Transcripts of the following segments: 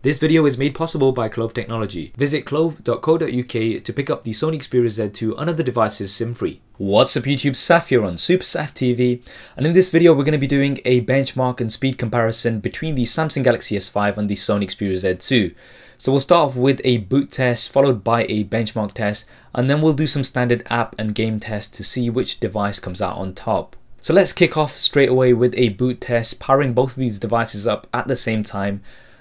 This video is made possible by Clove Technology. Visit clove.co.uk to pick up the Sony Xperia Z2 and other devices SIM-free. What's up YouTube, Saf here on Super Saf TV, and in this video we're going to be doing a benchmark and speed comparison between the Samsung Galaxy S5 and the Sony Xperia Z2. So we'll start off with a boot test followed by a benchmark test, and then we'll do some standard app and game tests to see which device comes out on top. So let's kick off straight away with a boot test, powering both of these devices up at the same time.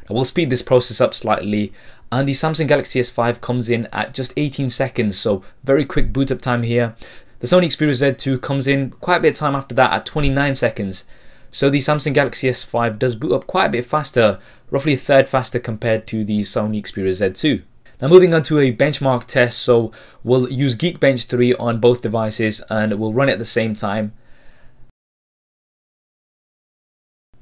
I will speed this process up slightly, and the Samsung Galaxy S5 comes in at just 18 seconds, so very quick boot up time here. The Sony Xperia Z2 comes in quite a bit of time after that at 29 seconds. So the Samsung Galaxy S5 does boot up quite a bit faster, roughly a third faster compared to the Sony Xperia Z2. Now moving on to a benchmark test, so we'll use Geekbench 3 on both devices and we'll run it at the same time.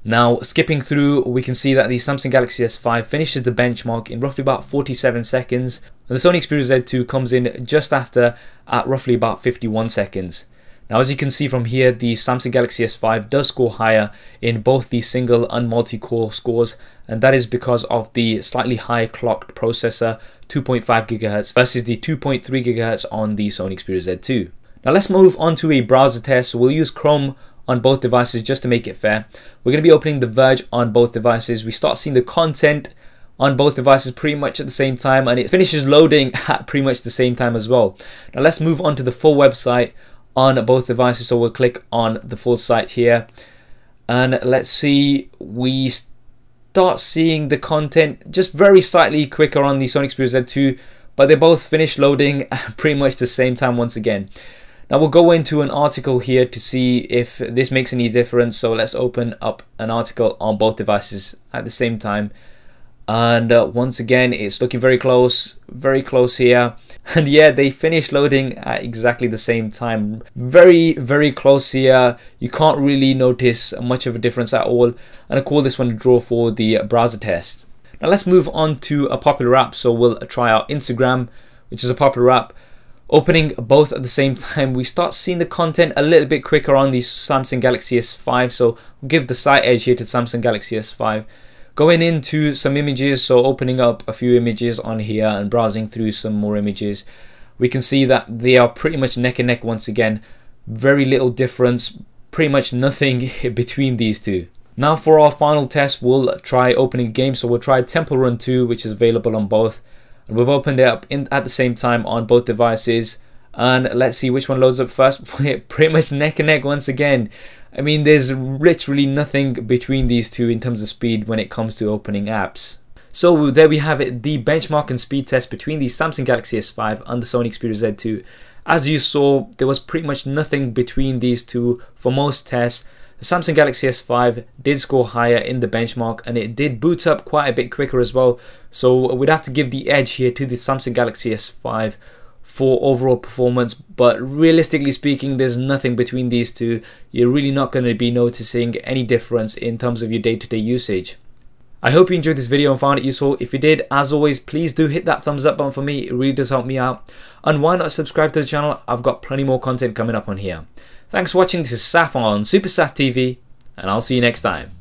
Now skipping through, we can see that the Samsung Galaxy S5 finishes the benchmark in roughly about 47 seconds, and the Sony Xperia Z2 comes in just after at roughly about 51 seconds. Now as you can see from here, the Samsung Galaxy S5 does score higher in both the single and multi-core scores, and that is because of the slightly higher clocked processor, 2.5 GHz versus the 2.3 GHz on the Sony Xperia Z2. Now let's move on to a browser test. So we'll use Chrome on both devices just to make it fair. We're going to be opening The Verge on both devices. We start seeing the content on both devices pretty much at the same time, and it finishes loading at pretty much the same time as well. Now let's move on to the full website on both devices. So we'll click on the full site here, and let's see, we start seeing the content just very slightly quicker on the Sony Xperia Z2, but they both finish loading at pretty much the same time once again. Now we'll go into an article here to see if this makes any difference. So let's open up an article on both devices at the same time, and once again it's looking very close here, and yeah, they finish loading at exactly the same time. Very close here. You can't really notice much of a difference at all, and I call this one a draw for the browser test. Now let's move on to a popular app. So we'll try out Instagram, which is a popular app. Opening both at the same time, we start seeing the content a little bit quicker on the Samsung Galaxy S5, so we'll give the slight edge here to Samsung Galaxy S5. Going into some images, so opening up a few images on here and browsing through some more images, we can see that they are pretty much neck and neck once again. Very little difference, pretty much nothing between these two. Now for our final test, we'll try opening a game. So we'll try Temple Run 2, which is available on both. And we've opened it up at the same time on both devices, and let's see which one loads up first. Pretty much neck and neck once again. I mean, there's literally nothing between these two in terms of speed when it comes to opening apps. So there we have it, the benchmark and speed test between the Samsung Galaxy S5 and the Sony Xperia Z2. As you saw, there was pretty much nothing between these two for most tests. The Samsung Galaxy S5 did score higher in the benchmark, and it did boot up quite a bit quicker as well. So we'd have to give the edge here to the Samsung Galaxy S5 for overall performance, but realistically speaking, there's nothing between these two. You're really not going to be noticing any difference in terms of your day-to-day usage. I hope you enjoyed this video and found it useful. If you did, as always, please do hit that thumbs up button for me. It really does help me out. And why not subscribe to the channel? I've got plenty more content coming up on here. Thanks for watching. This is Saf on Super Saf TV, and I'll see you next time.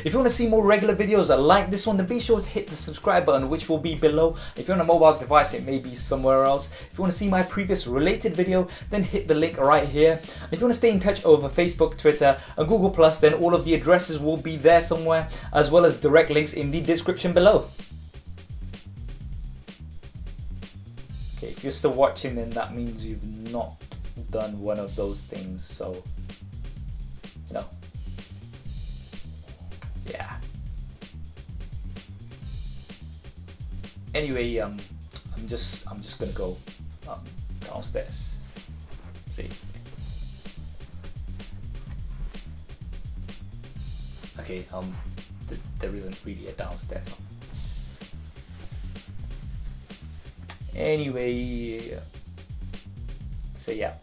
If you want to see more regular videos like this one, then be sure to hit the subscribe button, which will be below. If you're on a mobile device, it may be somewhere else. If you want to see my previous related video, then hit the link right here. If you want to stay in touch over Facebook, Twitter and Google+, then all of the addresses will be there somewhere, as well as direct links in the description below. Okay, if you're still watching, then that means you've not done one of those things, so no. Yeah. Anyway, I'm just gonna go downstairs. See. Okay. There isn't really a downstairs. Anyway, so yeah.